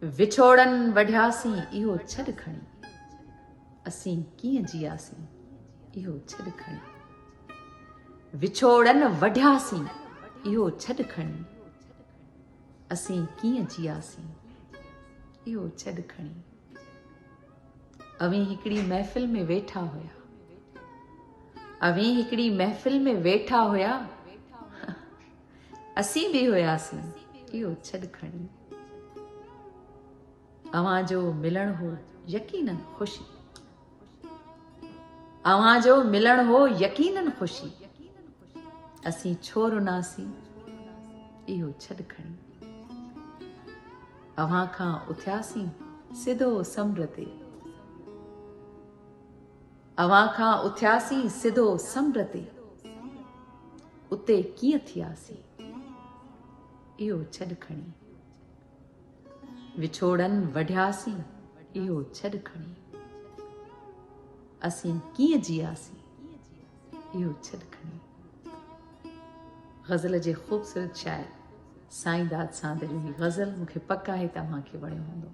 विछोड़न वढियासीं इहो छॾ खणी, असीं कीअं जियासीं इहो छॾ खणी। विछोड़न वढियासीं इहो छॾ खणी, असीं कीअं जियासीं इहो छॾ खणी। अवीं हिकिड़ी महफ़िल में वेठा हुया, अवीं हिकिड़ी महफ़िल में वेठा हुया, असीं बि हुयासीं इहो छॾ खणी। अवां जो मिलण हो यकीनन ख़ुशी, अवां जो मिलण हो यकीनन ख़ुशी, असीं छो रुनासीं इहो छॾ खणी। अवां खां उथियासीं सिधो समुंड ते, अवां खां उथियासीं सिधो समुंड ते, उते कीअं थियासीं इहो छॾ खणी। विछोड़न वढियासीं इहो छॾ खणी, असीं कीअं जियासीं इहो छॾ खणी। ग़ज़ल जे ख़ूबसूरत शाइर साईं दाद सांधे जी ग़ज़ल मूंखे पक आहे तव्हांखे वणियो हूंदो।